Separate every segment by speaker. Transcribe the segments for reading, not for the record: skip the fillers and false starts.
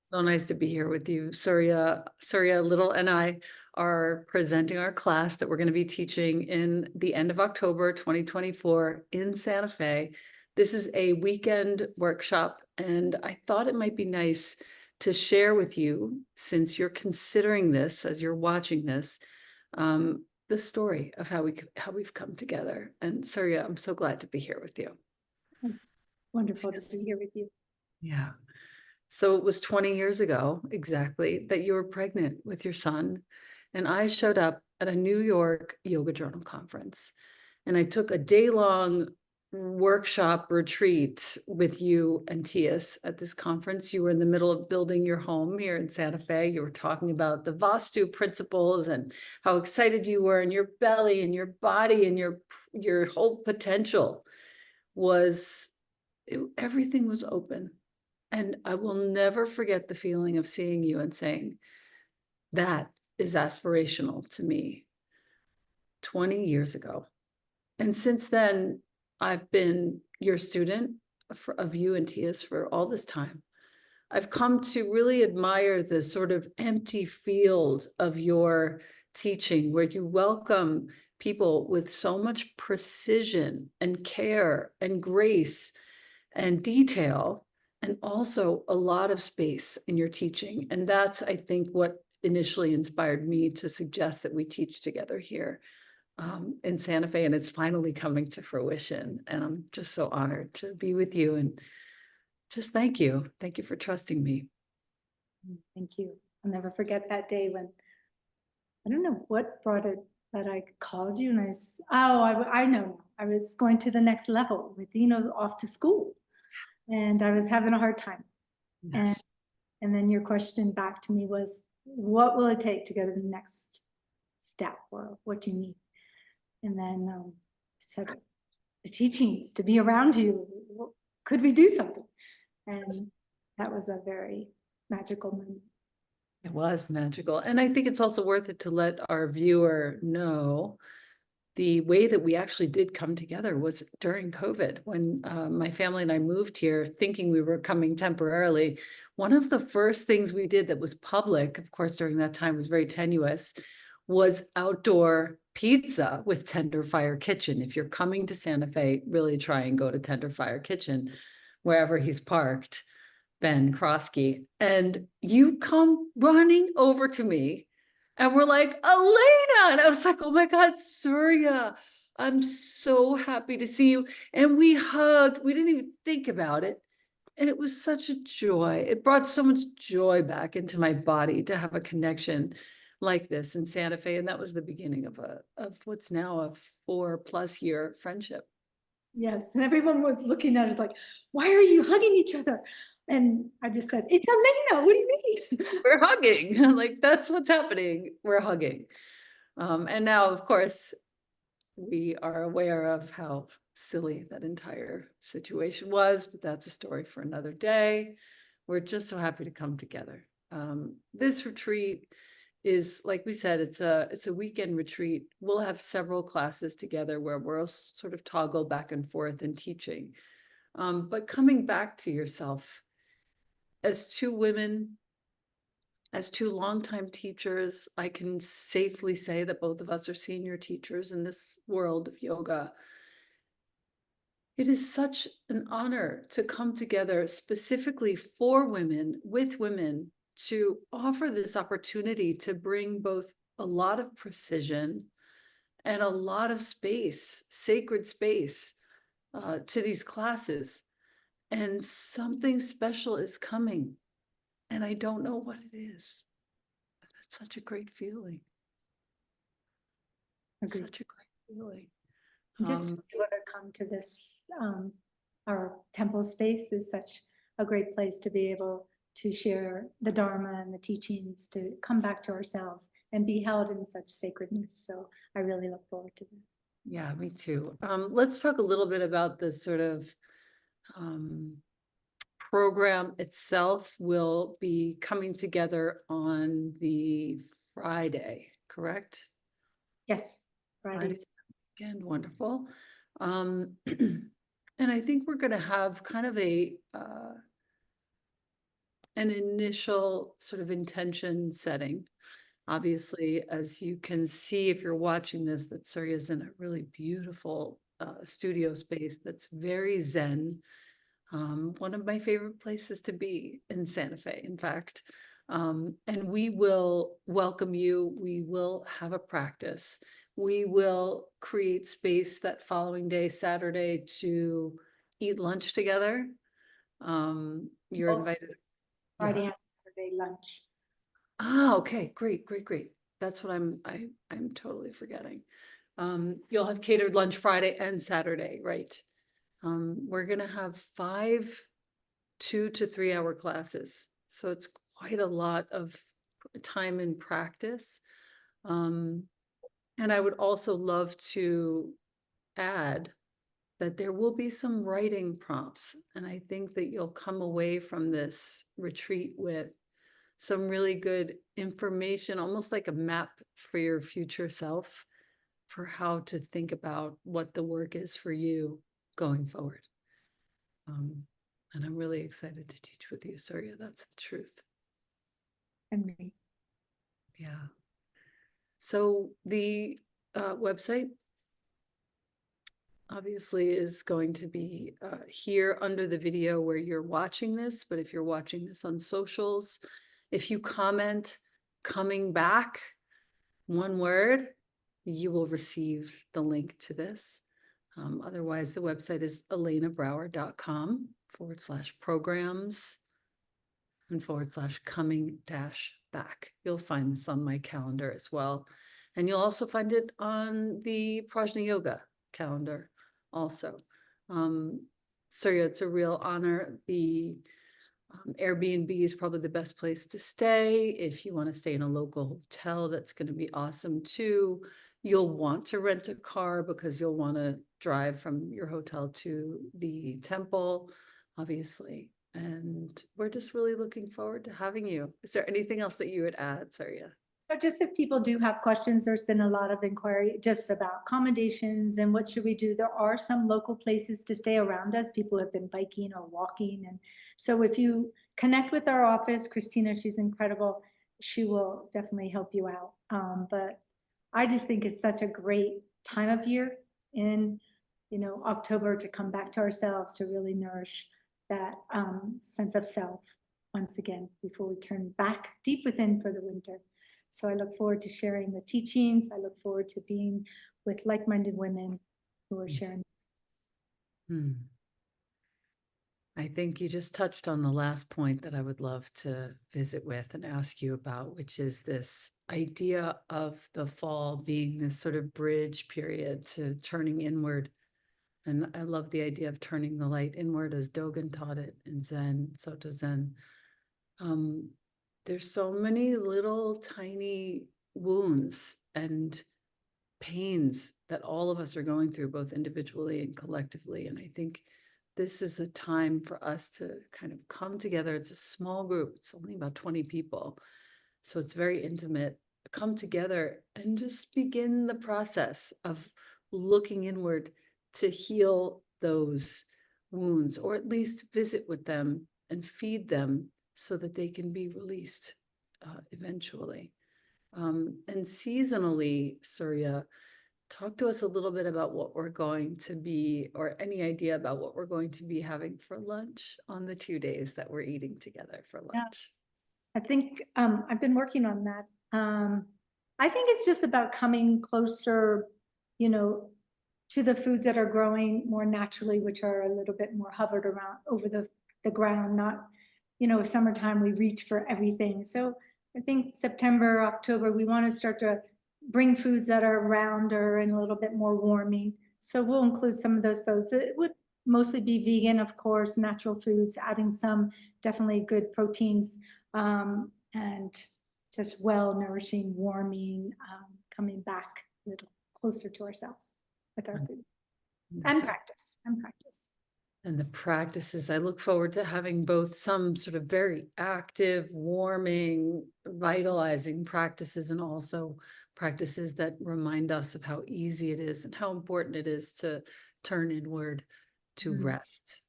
Speaker 1: So nice to be here with you. Surya Little and I are presenting our class that we're going to be teaching in the end of October 2024 in Santa Fe. This is a weekend workshop, and I thought it might be nice to share with you, since you're considering this as you're watching this, the story of how we've come together. And Surya, I'm so glad to be here with you.
Speaker 2: It's wonderful to be here with you.
Speaker 1: Yeah. So it was 20 years ago exactly that you were pregnant with your son. And I showed up at a New York Yoga Journal conference. And I took a day-long workshop retreat with you and Tias at this conference. You were in the middle of building your home here in Santa Fe. You were talking about the Vastu principles and how excited you were, and your belly and your body and your whole potential was, everything was open. And I will never forget the feeling of seeing you and saying, that is aspirational to me 20 years ago. And since then, I've been your student of you and Tias for all this time. I've come to really admire the sort of empty field of your teaching, where you welcome people with so much precision and care and grace and detail, and also a lot of space in your teaching. And that's, I think, what initially inspired me to suggest that we teach together here in Santa Fe, and it's finally coming to fruition. And I'm just so honored to be with you, and just thank you. Thank you for trusting me.
Speaker 2: Thank you. I'll never forget that day when, I don't know what brought it, that I called you and I know now. I was going to the next level with, off to school, and I was having a hard time.
Speaker 1: Yes.
Speaker 2: And then your question back to me was, what will it take to go to the next step, or what do you need? And then I said, the teachings, to be around you. Could we do something? And that was a very magical moment.
Speaker 1: It was magical. And I think it's also worth it to let our viewer know the way that we actually did come together was during COVID, when my family and I moved here thinking we were coming temporarily. One of the first things we did that was public, of course, during that time was very tenuous, was outdoor pizza with Tender Fire Kitchen. If you're coming to Santa Fe, really try and go to Tender Fire Kitchen, wherever he's parked, Ben Krosky. And you come running over to me and we're like, Elena. And I was like, oh my God, Surya, I'm so happy to see you. And we hugged. We didn't even think about it. And it was such a joy. It brought so much joy back into my body to have a connection like this in Santa Fe. And that was the beginning of what's now a 4+ year friendship.
Speaker 2: Yes, and everyone was looking at us like, why are you hugging each other? And I just said, it's Elena, what do you mean?
Speaker 1: We're hugging. Like, that's what's happening. We're hugging. And now, of course, we are aware of how silly that entire situation was, but that's a story for another day. We're just so happy to come together. This retreat is, like we said, it's a weekend retreat. We'll have several classes together where we'll sort of toggle back and forth in teaching. But coming back to yourself as two women, as two longtime teachers, I can safely say that both of us are senior teachers in this world of yoga. It is such an honor to come together specifically for women, with women, to offer this opportunity to bring both a lot of precision and a lot of space, sacred space, to these classes. And something special is coming, and I don't know what it is. That's such a great feeling.
Speaker 2: Agreed.
Speaker 1: Such a great feeling.
Speaker 2: Just to be able to come to this, our temple space is such a great place to be able to share the Dharma and the teachings, to come back to ourselves and be held in such sacredness. So I really look forward to that.
Speaker 1: Yeah, me too. Let's talk a little bit about the sort of program itself. Will be coming together on the Friday, correct?
Speaker 2: Yes, Fridays.
Speaker 1: Again, wonderful. And I think we're going to have kind of an initial sort of intention setting. Obviously, as you can see, if you're watching this, that Surya is in a really beautiful studio space that's very zen. One of my favorite places to be in Santa Fe, in fact. And we will welcome you. We will have a practice. We will create space that following day, Saturday, to eat lunch together. You're
Speaker 2: Both
Speaker 1: invited.
Speaker 2: Friday
Speaker 1: Yeah.
Speaker 2: and Saturday lunch.
Speaker 1: Ah, okay, great, great, great. That's what I'm totally forgetting. You'll have catered lunch Friday and Saturday, right? We're gonna have 5 2 to 3 hour classes. So it's quite a lot of time in practice. Um, and I would also love to add that there will be some writing prompts. And I think that you'll come away from this retreat with some really good information, almost like a map for your future self for how to think about what the work is for you going forward. And I'm really excited to teach with you, Surya. That's the truth.
Speaker 2: And me.
Speaker 1: Yeah. So the website obviously is going to be here under the video where you're watching this. But if you're watching this on socials, if you comment coming back, one word, you will receive the link to this. Otherwise, the website is elenabrower.com/programs and /coming back. You'll find this on my calendar as well. And you'll also find it on the Prajna Yoga calendar also. Surya, it's a real honor. The Airbnb is probably the best place to stay. If you want to stay in a local hotel, that's going to be awesome too. You'll want to rent a car because you'll want to drive from your hotel to the temple, obviously. And we're just really looking forward to having you. Is there anything else that you would add, Surya?
Speaker 2: But just if people do have questions, there's been a lot of inquiry just about accommodations and what should we do. There are some local places to stay around us. People have been biking or walking. And so if you connect with our office, Christina, she's incredible. She will definitely help you out. But I just think it's such a great time of year in, October to come back to ourselves, to really nourish that sense of self once again, before we turn back deep within for the winter. So I look forward to sharing the teachings. I look forward to being with like-minded women who are sharing.
Speaker 1: I think you just touched on the last point that I would love to visit with and ask you about, which is this idea of the fall being this sort of bridge period to turning inward. And I love the idea of turning the light inward as Dogen taught it in Zen, Soto Zen. There's so many little tiny wounds and pains that all of us are going through, both individually and collectively. And I think this is a time for us to kind of come together. It's a small group, it's only about 20 people. So it's very intimate. Come together and just begin the process of looking inward to heal those wounds, or at least visit with them and feed them so that they can be released eventually. And seasonally, Surya, talk to us a little bit about what we're going to be, or any idea about what we're going to be having for lunch on the 2 days that we're eating together for lunch.
Speaker 2: I think I've been working on that. I think it's just about coming closer, to the foods that are growing more naturally, which are a little bit more hovered around over the ground, not, summertime we reach for everything. So I think September, October, we want to start to bring foods that are rounder and a little bit more warming. So we'll include some of those foods. It would mostly be vegan, of course, natural foods, adding some definitely good proteins, and just well nourishing, warming, coming back a little closer to ourselves with our food and practice.
Speaker 1: And the practices, I look forward to having both some sort of very active, warming, vitalizing practices, and also practices that remind us of how easy it is and how important it is to turn inward, to rest.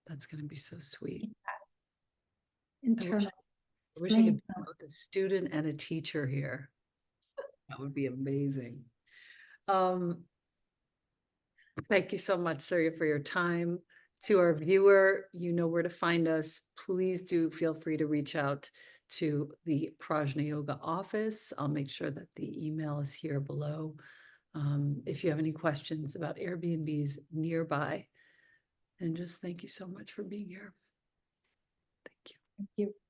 Speaker 1: That's going to be so sweet.
Speaker 2: internal.
Speaker 1: I wish I could be
Speaker 2: Internal.
Speaker 1: both a student and a teacher here. That would be amazing. Um, Thank you so much, Surya, for your time. To our viewer, you know where to find us. Please do feel free to reach out to the Prajna Yoga office. I'll make sure that the email is here below. If you have any questions about Airbnbs nearby. And just thank you so much for being here. Thank you.
Speaker 2: Thank you.